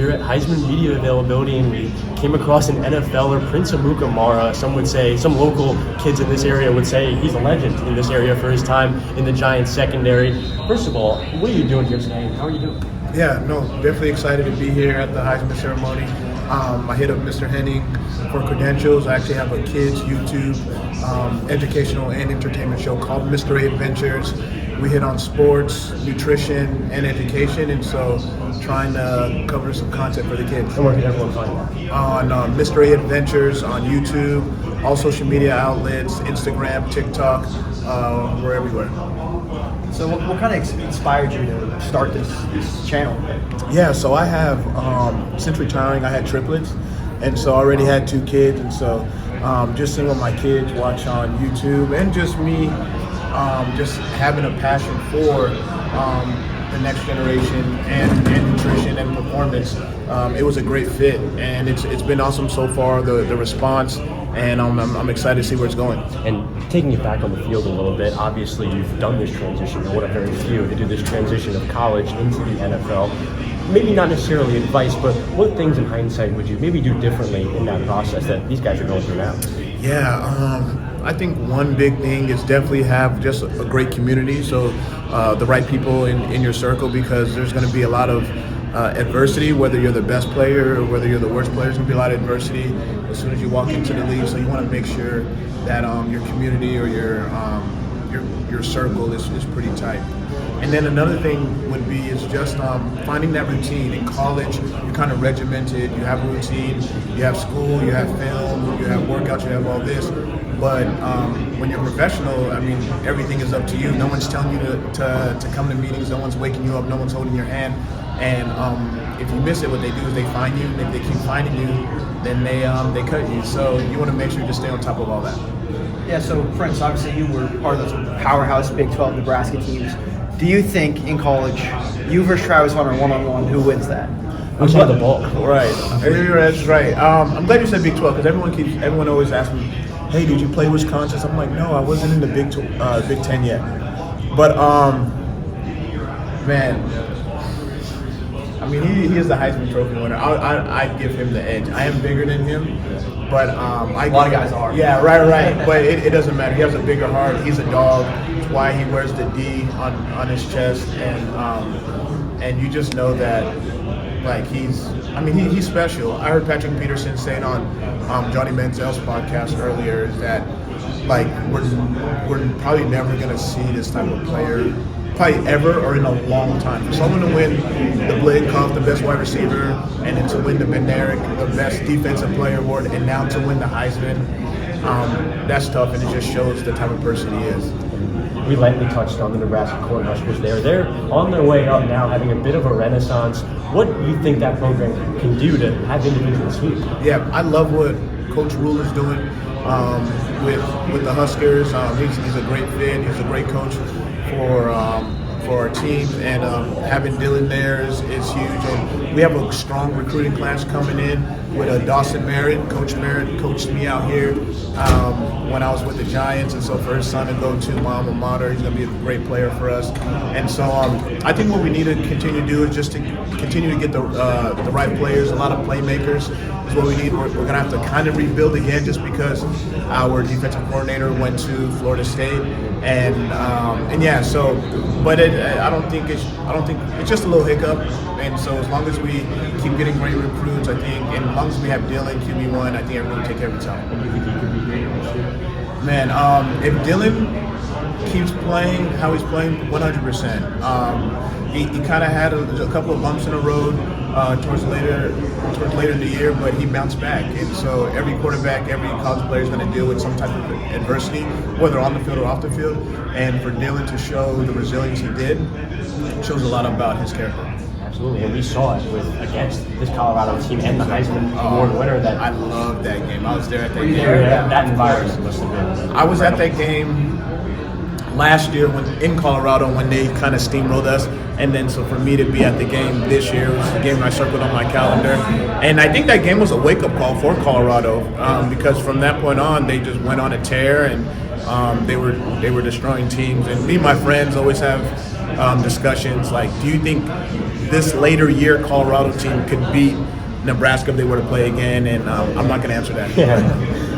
here at Heisman Media Availability, and we came across an NFLer, Prince Amukamara. Some would say, some local kids in this area would say he's a legend in this area for his time in the Giants secondary. First of all, what are you doing here today? How are you doing? Yeah, no, definitely excited to be here at the Heisman Ceremony. I hit up Mr. Henning for credentials. I actually have a kids YouTube educational and entertainment show called Mr. A Adventures. We hit on sports, nutrition, and education, and so trying to cover some content for the kids. And where can everyone find that? On Mr. A Adventures on YouTube, all social media outlets, Instagram, TikTok, we're everywhere. So what kind of inspired you to start this channel? Yeah, so I have, since retiring, I had triplets, and so I already had 2 kids, and so just seeing what my kids watch on YouTube, and just me just having a passion for the next generation and nutrition and performance, it was a great fit, and it's been awesome so far, the response, and I'm excited to see where it's going. And taking it back on the field a little bit, obviously you've done this transition, you're one of very few to do this transition of college into the NFL. Maybe not necessarily advice, but what things in hindsight would you maybe do differently in that process that these guys are going through now? Yeah, I think one big thing is definitely have just a great community, so the right people in your circle, because there's going to be a lot of adversity, whether you're the best player or whether you're the worst player. There's going to be a lot of adversity as soon as you walk into the league, so you want to make sure that your community or your circle is pretty tight. And then another thing would be is just finding that routine. In college, you're kind of regimented, you have a routine, you have school, you have film, you have workouts, you have all this. But when you're professional, I mean, everything is up to you. No one's telling you to come to meetings, no one's waking you up, no one's holding your hand. And if you miss it, what they do is they find you, and if they keep finding you, then they cut you. So you want to make sure you just stay on top of all that. Yeah, so Prince, obviously you were part of those powerhouse Big 12 Nebraska teams. Do you think in college, you versus Travis Hunter one-on-one, who wins that? Which side of the ball? Right, that's right. I'm glad you said Big 12, because everyone always asks me, hey, did you play Wisconsin? I'm like, no, I wasn't in the Big 10 yet. But, man, I mean, he is the Heisman Trophy winner. I'd give him the edge. I am bigger than him, but a lot of guys are. Yeah, right. But it doesn't matter. He has a bigger heart. He's a dog. That's why he wears the D on his chest, and you just know that, like, he's special. I heard Patrick Peterson saying on Johnny Manziel's podcast earlier that, like, we're probably never gonna see this type of player. Probably ever or in a long time. For someone to win the Blake Cup, the best wide receiver, and then to win the Ben Derrick, the best defensive player award, and now to win the Heisman, that's tough, and it just shows the type of person he is. We lightly touched on the Nebraska Cornhuskers there. They're on their way up now, having a bit of a renaissance. What do you think that program can do to have individual sweep? Yeah, I love what Coach Rule is doing with the Huskers. He's a great fit. He's a great coach for our team, and having Dylan there is huge. And we have a strong recruiting class coming in with Dawson Merritt. Coach Merritt coached me out here when I was with the Giants, and so for his son to go to my alma mater, he's going to be a great player for us. And so I think what we need to continue to do is just to continue to get the right players, a lot of playmakers is what we need. We're going to have to kind of rebuild again, just because our defensive coordinator went to Florida State, and yeah. So, but I don't think it's just a little hiccup. And so as long as we keep getting great recruits, I think, and as long as we have Dylan QB1, I think everyone will take care of itself. Man, if Dylan keeps playing how he's playing, 100%. He kind of had a couple of bumps in the road towards later in the year, but he bounced back. And so every quarterback, every college player is going to deal with some type of adversity, whether on the field or off the field. And for Dylan to show the resilience he did, shows a lot about his character. Absolutely, and we saw it against this Colorado team and the Heisman Award winner. That I love that game. I was there at that game. That environment must have been. I was at that game last year in Colorado when they kind of steamrolled us, and then so for me to be at the game this year, it was the game I circled on my calendar, and I think that game was a wake-up call for Colorado because from that point on they just went on a tear, and they were destroying teams. And me and my friends always have discussions. Like, do you think this later year Colorado team could beat Nebraska if they were to play again? And I'm not going to answer that.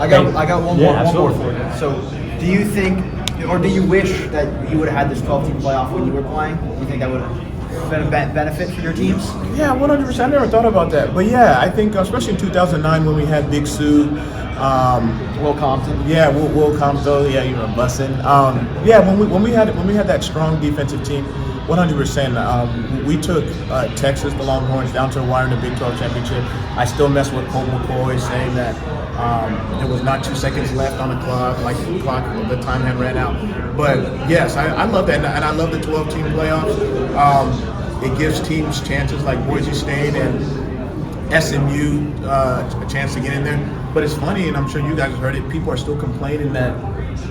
I got one more absolutely. for you. So, do you think, or do you wish that you would have had this 12-team playoff when you were playing? Do you think that would have been a benefit for your teams? Yeah, 100%. I never thought about that. But yeah, I think especially in 2009 when we had Big Sue. Will Compton. Yeah, Will Compton. Yeah, you know, bussin'. Yeah, when we had that strong defensive team, 100%. We took Texas, the Longhorns, down to the wire in the Big 12 championship. I still mess with Colt McCoy saying that there was not 2 seconds left on the clock, like the time had ran out. But yes, I love that, and I love the 12-team playoffs. It gives teams chances like Boise State and SMU a chance to get in there. But it's funny, and I'm sure you guys have heard it, people are still complaining that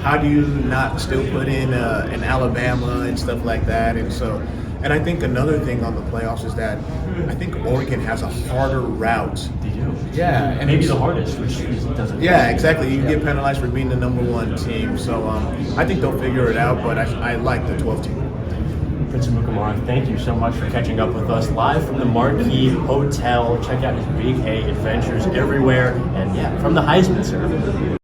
how do you not still put in an Alabama and stuff like that. And I think another thing on the playoffs is that I think Oregon has a harder route. They do. Yeah, and maybe the hardest, which doesn't. Yeah, exactly. You get penalized for being the #1 team. So I think they'll figure it out, but I like the 12-team. Prince Amukamara, thank you so much for catching up with us live from the Marquee Hotel. Check out his Big A adventures everywhere, and yeah, from the Heisman Ceremony.